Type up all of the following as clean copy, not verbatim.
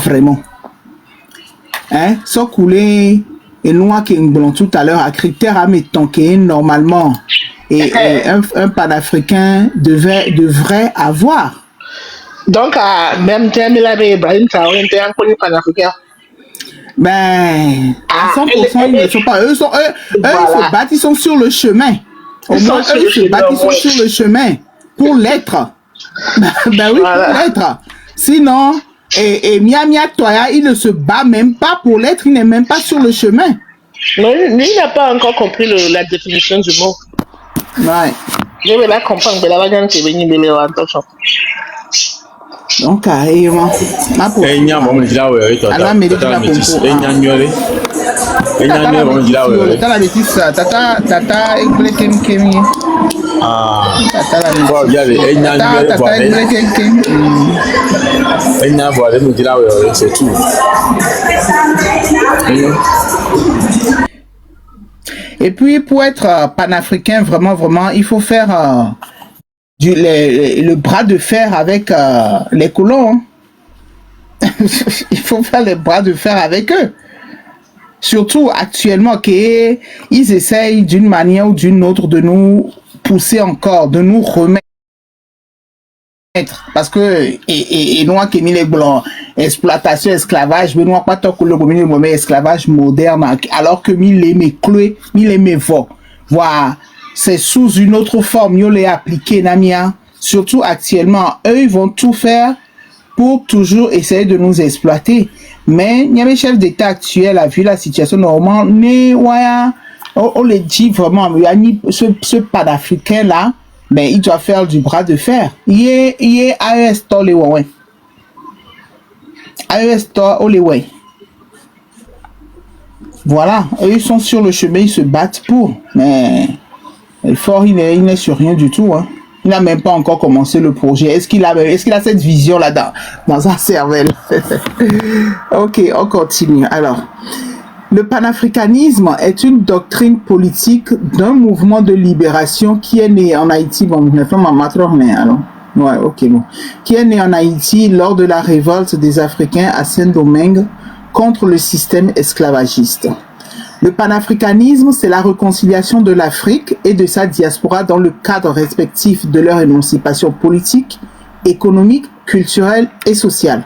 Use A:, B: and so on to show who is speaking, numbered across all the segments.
A: vraiment. Hein? Sans couler, et nous, qui nous tout à l'heure, à critère à mettre normalement, et un panafricain devrait avoir.
B: Donc, même terme, il avait Ibrahim Traoré, était un connu panafricain.
A: Ben, à 100%, ils ne sont pas. Eux, voilà. Ils se battent, ils sont sur le chemin. Au moins, eux, ils se battent, ils sont sur le chemin pour l'être. Ben oui, voilà. Pour l'être. Sinon, et Mia Toya, il ne se bat même pas pour l'être, il n'est même pas sur le chemin.
B: Non, lui, il n'a pas encore compris la définition du mot.
A: Ouais.
B: Je vais la comprendre, mais la bagarre qui est venue de l'Europe.
A: Donc, carrément. Et puis, pour être panafricain, vraiment, il faut faire le bras de fer avec les colons. Il faut faire le bras de fer avec eux. Surtout actuellement qu'ils essayent d'une manière ou d'une autre de nous pousser encore, de nous remettre. Parce que, et nous, qui mis les blancs, exploitation, esclavage, mais nous, pas tant que le esclavage moderne, alors que mis les vaux. Voilà. C'est sous une autre forme, ils l'ont appliqué, Namia. Surtout actuellement, eux, ils vont tout faire pour toujours essayer de nous exploiter. Mais il y a les chefs d'État actuels, a vu la situation normalement, mais ouais, on le dit vraiment, ce panafricain-là, mais il doit faire du bras de fer. Il est AES Store les ouais. AES Store les ouais. Voilà, eux, ils sont sur le chemin, ils se battent pour, mais le fort, il n'est sur rien du tout. Hein. Il n'a même pas encore commencé le projet. Est-ce qu'il a cette vision-là dans sa cervelle? Ok, on continue. Alors, le panafricanisme est une doctrine politique d'un mouvement de libération qui est né en Haïti. Bon, ouais, ok, bon. Qui est né en Haïti lors de la révolte des Africains à Saint-Domingue contre le système esclavagiste. Le panafricanisme, c'est la réconciliation de l'Afrique et de sa diaspora dans le cadre respectif de leur émancipation politique, économique, culturelle et sociale.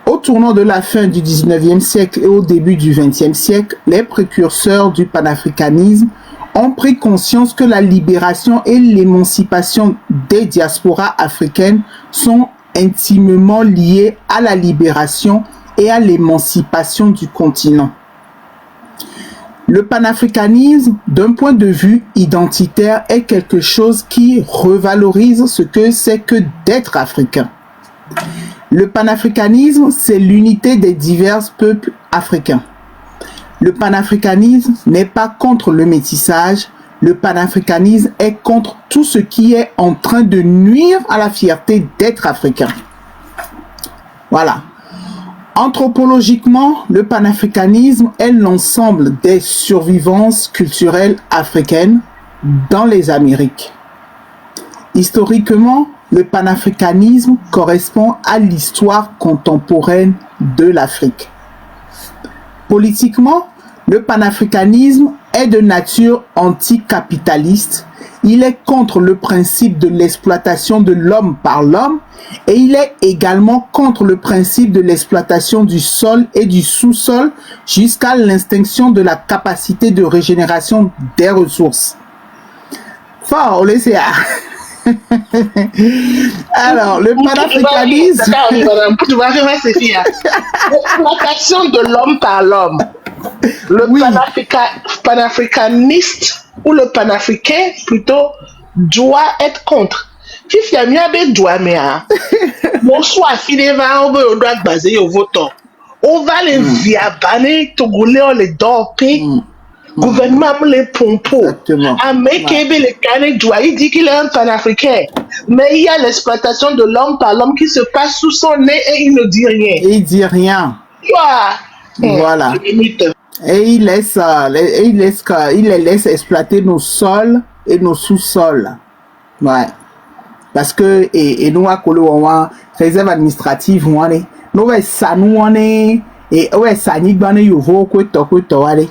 A: Au tournant de la fin du 19e siècle et au début du 20e siècle, les précurseurs du panafricanisme ont pris conscience que la libération et l'émancipation des diasporas africaines sont intimement liées à la libération et à l'émancipation du continent. Le panafricanisme, d'un point de vue identitaire, est quelque chose qui revalorise ce que c'est que d'être africain. Le panafricanisme, c'est l'unité des divers peuples africains. Le panafricanisme n'est pas contre le métissage, le panafricanisme est contre tout ce qui est en train de nuire à la fierté d'être africain. Voilà. Anthropologiquement, le panafricanisme est l'ensemble des survivances culturelles africaines dans les Amériques. Historiquement, le panafricanisme correspond à l'histoire contemporaine de l'Afrique. Politiquement, le panafricanisme est de nature anticapitaliste. Il est contre le principe de l'exploitation de l'homme par l'homme et il est également contre le principe de l'exploitation du sol et du sous-sol jusqu'à l'extinction de la capacité de régénération des ressources. Fort, on laisse. Alors, le panafricanisme...
B: L'exploitation de l'homme par l'homme. Le panafricaniste ou le panafricain plutôt doit être contre. Fils y a bien doit mais bonsoir fille va on doit baser au vote. On va les via baner togolais on les dorper. Gouvernement les pompos. Américain les canets doit il dit qu'il est un panafricain. Mais il y a l'exploitation de l'homme par l'homme qui se passe sous son nez et il ne dit rien.
A: Il dit rien. Voilà. Et il les laisse exploiter nos sols et nos sous-sols. Ouais. Parce que, et nous, à Kolo, réserve administrative, no we sanu one et ouais sani gbane yovo ko to ale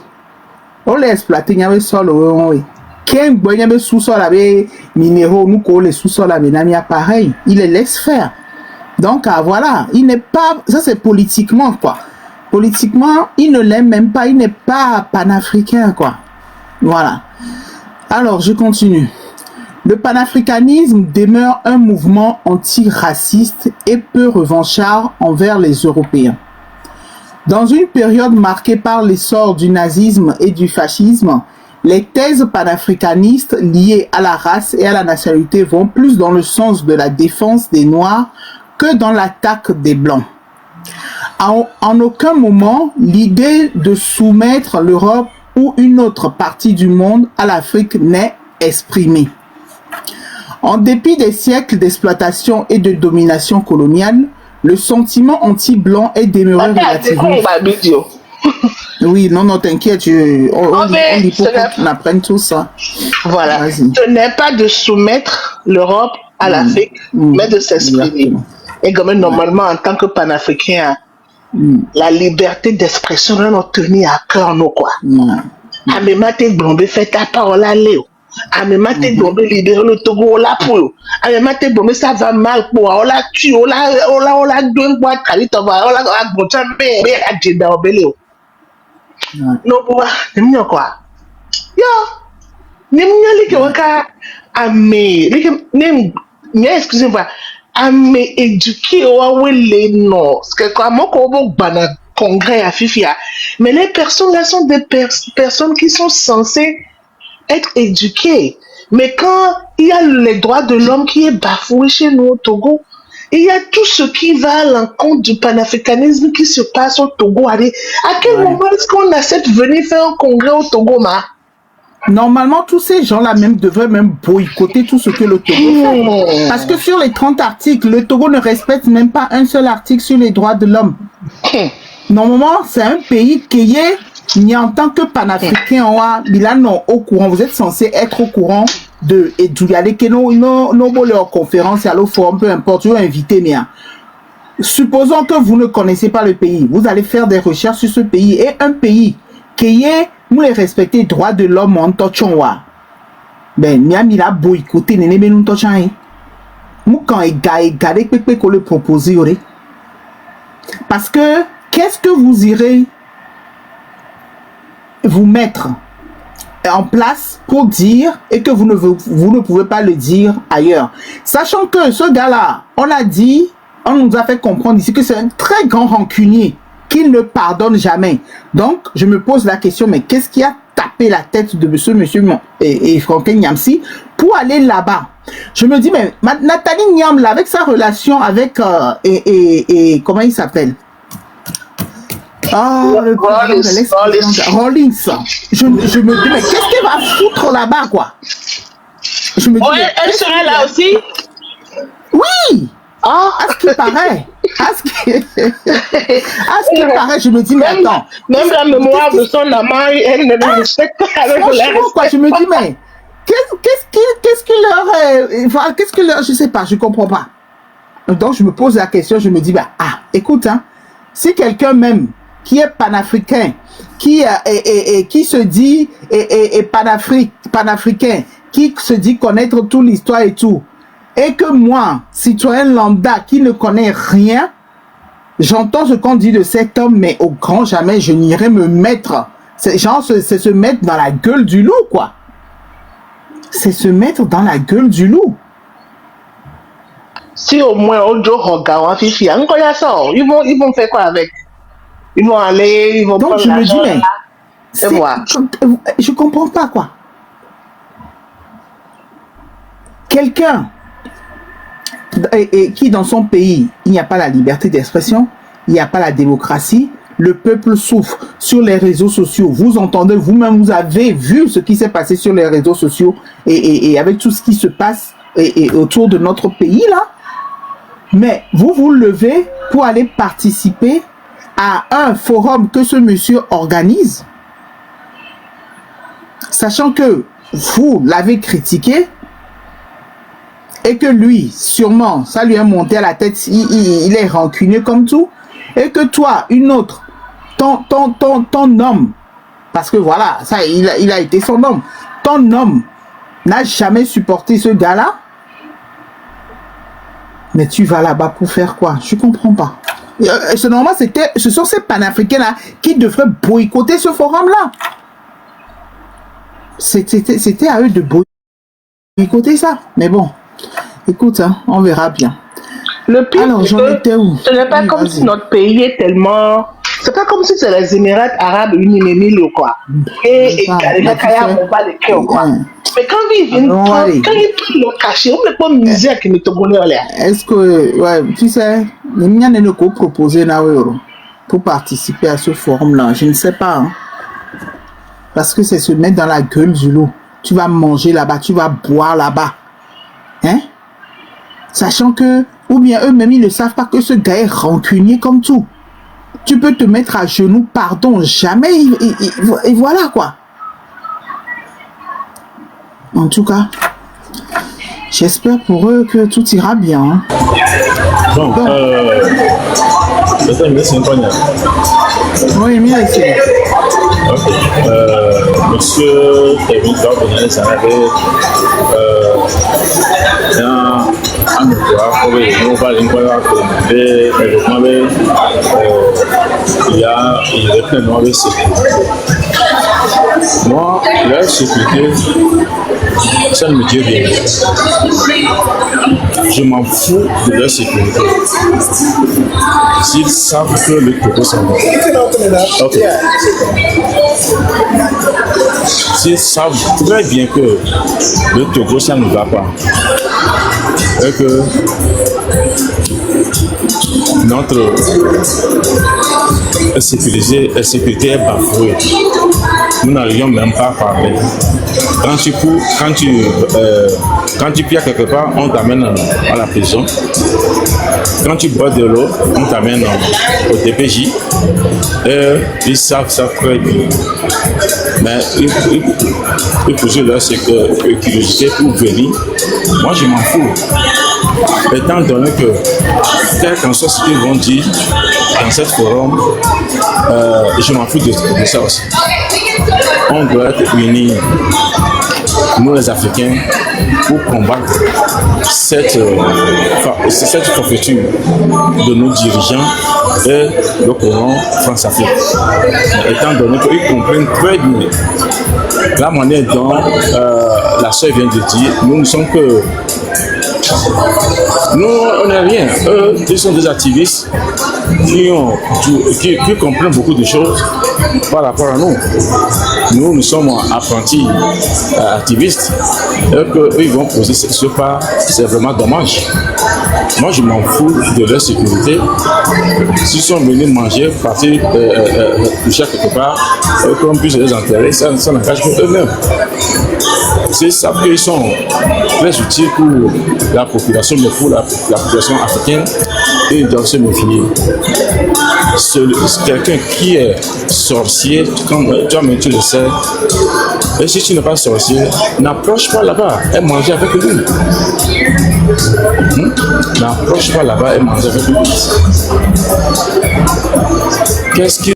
A: on les exploiter nya we solo we ken gbo nya be sous-sol avec minéraux nous ko les sous-sol avec nami pareil il les laisse faire donc voilà il n'est pas ça c'est politiquement quoi politiquement il ne l'aime même pas il n'est pas panafricain quoi voilà alors je continue. Le panafricanisme demeure un mouvement anti-raciste et peu revanchard envers les Européens. Dans une période marquée par l'essor du nazisme et du fascisme, les thèses panafricanistes liées à la race et à la nationalité vont plus dans le sens de la défense des Noirs que dans l'attaque des Blancs. En aucun moment, l'idée de soumettre l'Europe ou une autre partie du monde à l'Afrique n'est exprimée. En dépit des siècles d'exploitation et de domination coloniale, le sentiment anti-blanc est demeuré relativement... Oui, non, t'inquiète, il faut qu'on apprenne tout ça.
B: Voilà, ce n'est pas de soumettre l'Europe à l'Afrique, mais de s'exprimer. Et comme normalement, en tant que panafricain, la liberté d'expression doit nous tenir à cœur, nous, quoi. Amemate Blombe fait ta parole à Léo. Amemate Blombe libérer le Togo là pour. Amemate Blombe ça va mal pour. On l'a tué, on l'a donné pour Kalita, on l'a gonta mais à Djenda Obeleo. Non pour n'importe quoi. Yo, n'importe qui waka amé, excusez-moi, amé éduqué ou les non. Parce que comme on bana congrès à Fifia, mais les personnes là sont des personnes qui sont censées être éduquées. Mais quand il y a les droits de l'homme qui est bafoué chez nous au Togo, il y a tout ce qui va à l'encontre du panafricanisme qui se passe au Togo. À quel moment est-ce qu'on accepte de venir faire un congrès au Togo, ma?
A: Normalement, tous ces gens-là même devraient même boycotter tout ce que le Togo fait. Parce que sur les 30 articles, le Togo ne respecte même pas un seul article sur les droits de l'homme. Normalement, c'est un pays qui est, ni en tant que panafricain, au courant. Vous êtes censé être au courant de aller que nos conférences, à forum, peu importe, vous invitez, mais supposons que vous ne connaissez pas le pays. Vous allez faire des recherches sur ce pays et un pays qui est, nous les respecter droits de l'homme en Tochonwa. Ben, Miami l'a boycotté, n'est pas nous Tochan. Nous, quand il gardé qu'on le propose, parce que, qu'est-ce que vous irez vous mettre en place pour dire et que vous ne pouvez pas le dire ailleurs. Sachant que ce gars-là, on nous a fait comprendre ici que c'est un très grand rancunier qu'il ne pardonne jamais. Donc, je me pose la question, mais qu'est-ce qui a tapé la tête de monsieur et Franklin Nyamsi pour aller là-bas? Je me dis, mais Nathalie Nyam, là, avec sa relation avec, comment il s'appelle? Rollins. Je me dis, mais qu'est-ce qu'elle va foutre là-bas, quoi? Je me dis,
B: elle serait là aussi?
A: Oui! À ce qui paraît. À ce qui paraît, je me dis, mais attends.
B: Même la mémoire de son amant, elle ne le respecte pas.
A: Franchement, quoi, je me dis, mais qu'est-ce que leur, je sais pas, je comprends pas. Donc, je me pose la question, je me dis, bah, écoute, si quelqu'un même qui est panafricain, qui se dit panafricain, qui se dit connaître toute l'histoire et tout, et que moi, citoyen lambda qui ne connais rien, j'entends ce qu'on dit de cet homme, mais au grand jamais je n'irai me mettre. C'est genre, c'est se mettre dans la gueule du loup, quoi. C'est se mettre dans la gueule du loup.
B: Si au moins Ojo Hogawa Fifi, encore y a ça, ils vont faire quoi avec? Ils vont aller, ils vont
A: donc
B: prendre
A: je me dis, mais
B: je
A: comprends pas, quoi. Quelqu'un qui dans son pays, il n'y a pas la liberté d'expression, il n'y a pas la démocratie, le peuple souffre sur les réseaux sociaux. Vous entendez, vous-même, vous avez vu ce qui s'est passé sur les réseaux sociaux et avec tout ce qui se passe et autour de notre pays, là. Mais vous levez pour aller participer à un forum que ce monsieur organise, sachant que vous l'avez critiqué et que lui, sûrement, ça lui a monté à la tête, il est rancunier comme tout, et que toi, une autre, ton homme, parce que voilà, ça, il a été son homme, ton homme n'a jamais supporté ce gars-là, mais tu vas là-bas pour faire quoi? Je comprends pas. Normalement, ce sont ces panafricains-là qui devraient boycotter ce forum-là. C'était à eux de boycotter ça. Mais bon, écoute, hein, on verra bien.
B: Le pire,
A: alors, j'en étais où?
B: Ce n'est pas comme si notre pays est tellement... C'est pas comme si c'est les Émirats arabes unis ou quoi. Et Kaya on va les cœurs quoi. Mais quand ils viennent quand ils prennent le cachet, on ne peut pas misère qui me togolais là.
A: Est-ce que, ouais, tu sais, il n'y a pas de proposer pour participer à ce forum-là. Je ne sais pas. Hein. Parce que c'est se mettre dans la gueule du loup. Tu vas manger là-bas, tu vas boire là-bas. Hein? Sachant que, ou bien eux-mêmes, ils ne savent pas que ce gars est rancunier comme tout. Tu peux te mettre à genoux, pardon, jamais, et voilà quoi. En tout cas, j'espère pour eux que tout ira bien. Hein.
C: Donc,
A: oui, bien c'est.
C: Ok. Monsieur Kevin Dorbenel, ça avait un pouvoir pour nous parler de développement, il est un mauvais sécurité. Moi, la sécurité, ça ne me dit rien. Je m'en fous de leur sécurité. S'ils savent que le Togo s'en va. Ok. S'ils savent très bien que le Togo, ça ne va pas. Et que notre sécurité est bafouée. Nous n'arrivions même pas à parler. Quand tu pierres quelque part, on t'amène à la prison. Quand tu bois de l'eau, on t'amène au DPJ. Et ils savent ça très bien. Mais ils posent leur curiosité pour venir. Moi, je m'en fous. Étant donné que, quel qu'en soit ce qu'ils vont dire dans cette forum, je m'en fous de ça aussi. On doit être unis, nous les Africains, pour combattre cette forfaiture de nos dirigeants et le courant France-Afrique. Étant donné qu'ils comprennent très bien la manière dont la soeur vient de dire, nous ne sommes que... Nous, on n'est rien. Eux, ils sont des activistes qui comprennent beaucoup de choses par rapport à nous. Nous sommes apprentis activistes et qu'eux, ils vont poser ce pas, c'est vraiment dommage. Moi, je m'en fous de leur sécurité. S'ils sont venus manger, partir, toucher quelque part, qu'on puisse les enterrer, ça n'engage que eux-mêmes. C'est ça qu'ils sont très utiles pour la population, mais pour la population africaine, et ils doivent se méfier. Quelqu'un qui est sorcier, comme toi-même tu le sais, et si tu n'es pas sorcier, n'approche pas là-bas et mange avec lui. N'approche pas là-bas et mange avec lui. Qu'est-ce qui